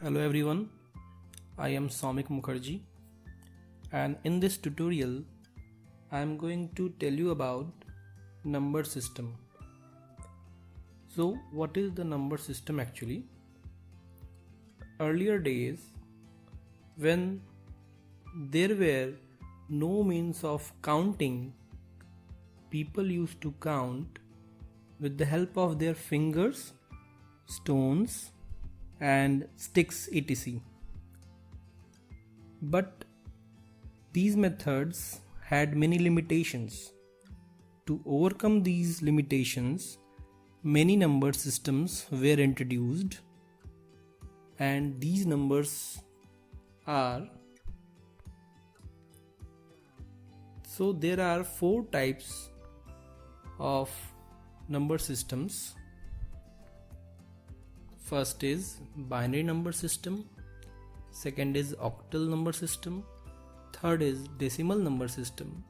Hello everyone, I am Soumik Mukherjee, and in this tutorial I am going to tell you about number system. So what is the number system actually? Earlier days, when there were no means of counting, people used to count with the help of their fingers, stones and sticks etc. But these methods had many limitations. To overcome these limitations, many number systems were introduced, and these numbers are, so there are 4 types of number systems. First is binary number system, second is octal number system, third is decimal number system,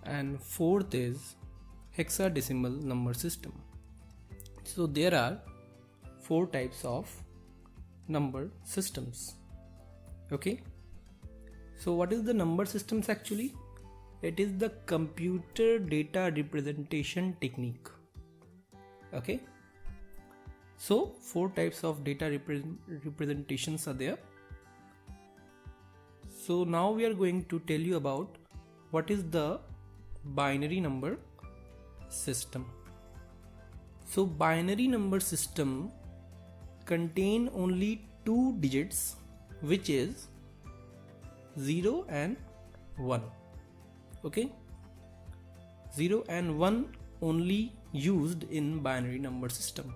and fourth is hexadecimal number system. So there are 4 types of number systems. Okay, so what is the number systems actually? It is the computer data representation technique. Okay, so 4 types of data representations are there. So now we are going to tell you about what is the binary number system. So binary number system contain only 2 digits, which is 0 and 1. Okay, 0 and 1 only used in binary number system,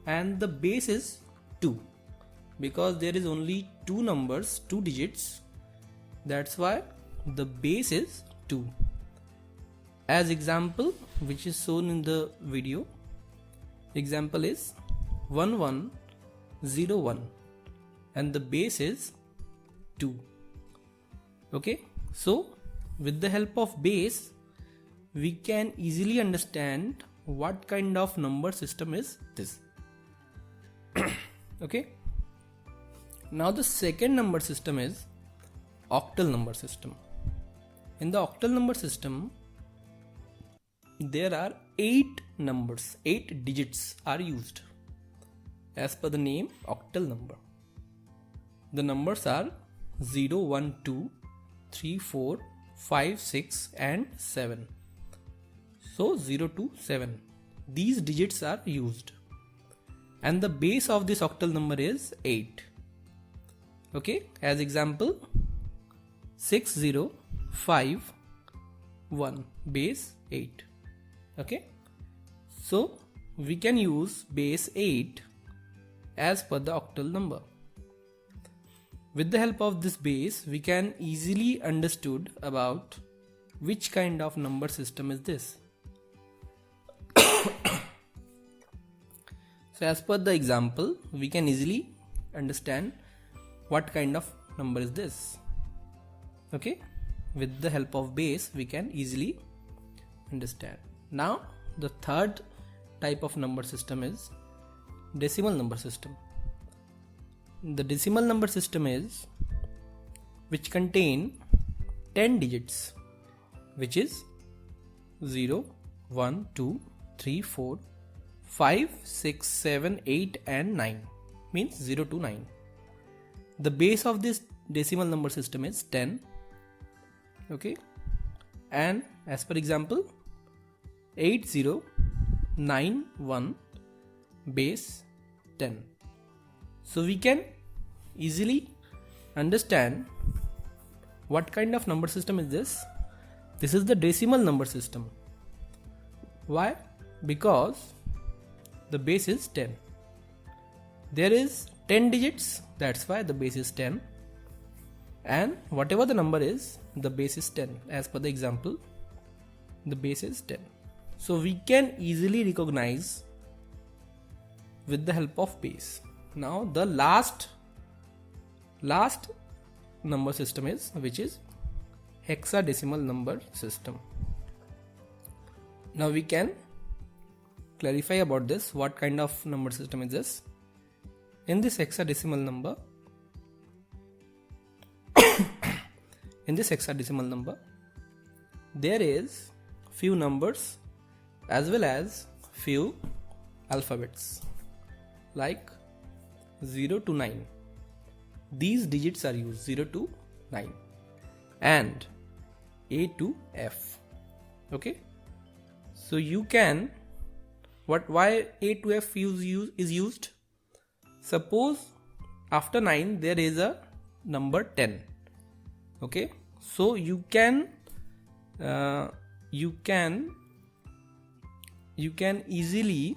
and the base is 2 because there is only 2 numbers, 2 digits, that's why the base is 2. As example, which is shown in the video, example is 1101 and the base is 2. Okay, so with the help of base we can easily understand what kind of number system is this. Okay, now the second number system is octal number system. In the octal number system there are 8 numbers, 8 digits are used. As per the name, octal number, the numbers are 0, 1, 2, 3, 4, 5, 6 and 7. So 0 to 7, these digits are used, and the base of this octal number is 8. Okay, as example 6051, base 8. Okay, so we can use base 8 as per the octal number. With the help of this base we can easily understood about which kind of number system is this. So as per the example we can easily understand what kind of number is this. Okay, with the help of base we can easily understand. Now the third type of number system is decimal number system. The decimal number system is which contain 10 digits, which is 0, 1, 2, 3, 4, 5, 6, 7, 8 and 9, means 0 to 9. The base of this decimal number system is 10. Okay, and as per example 8091, base 10. So we can easily understand what kind of number system is this. This is the decimal number system. Why? Because the base is 10. There is 10 digits, that's why the base is 10, and whatever the number is, the base is 10. As per the example, the base is 10. So we can easily recognize with the help of base. Now the last number system is, which is hexadecimal number system. Now we can clarify about this, what kind of number system is this. in this hexadecimal number, there is few numbers as well as few alphabets like 0 to 9. These digits are used 0 to 9 and A to F. Okay, so you can why A to F is used? Suppose after 9 there is a number 10. Okay, so you can easily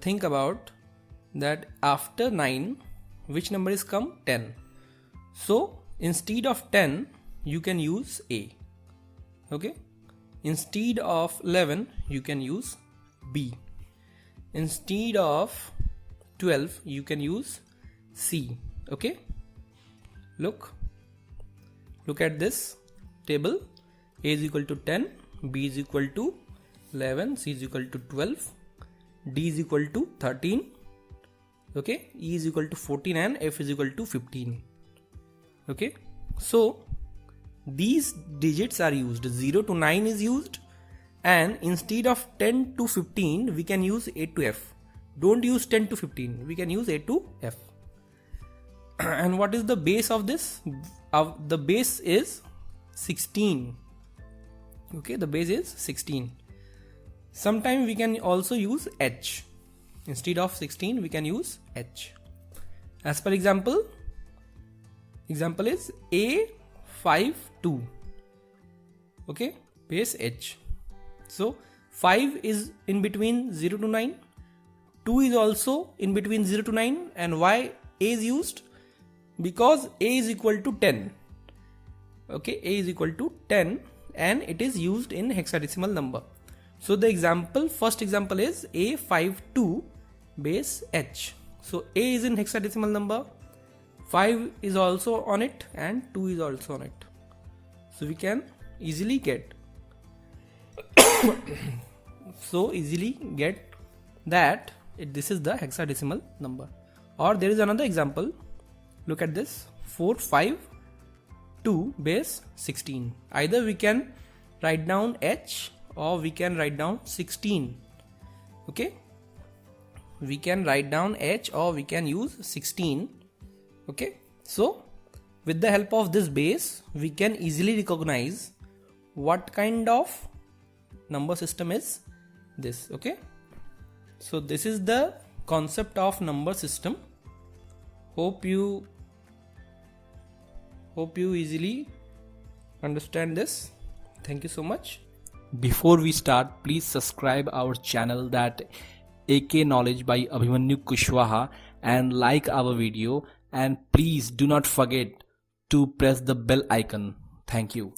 think about that after 9 which number is come? 10. So instead of 10 you can use A. Okay, instead of 11 you can use B. Instead of 12 you can use C. Okay, look at this table. A is equal to 10, B is equal to 11, C is equal to 12, D is equal to 13, okay, E is equal to 14 and F is equal to 15. Okay, so these digits are used. 0 to 9 is used, and instead of 10 to 15 we can use A to F. Don't use 10 to 15, we can use A to F. And what is the base of this? The base is 16. Okay, the base is 16. Sometimes we can also use H. Instead of 16 we can use H. As per example is A52. Okay, base H. So 5 is in between 0 to 9, 2 is also in between 0 to 9, and why A is used? Because A is equal to 10. Okay, A is equal to 10 and it is used in hexadecimal number. So the first example is A52 base H. So A is in hexadecimal number, 5 is also on it and 2 is also on it. So we can easily get that this is the hexadecimal number. Or there is another example. Look at this, 452 base 16. Either we can write down H or we can write down 16. Okay, we can write down H or we can use 16. Okay, so with the help of this base we can easily recognize what kind of number system is this. Okay, so this is the concept of number system. Hope you easily understand this. Thank you so much. Before we start, please subscribe our channel, that AK Knowledge by Abhimanyu Kushwaha, and like our video, and please do not forget to press the bell icon. Thank you.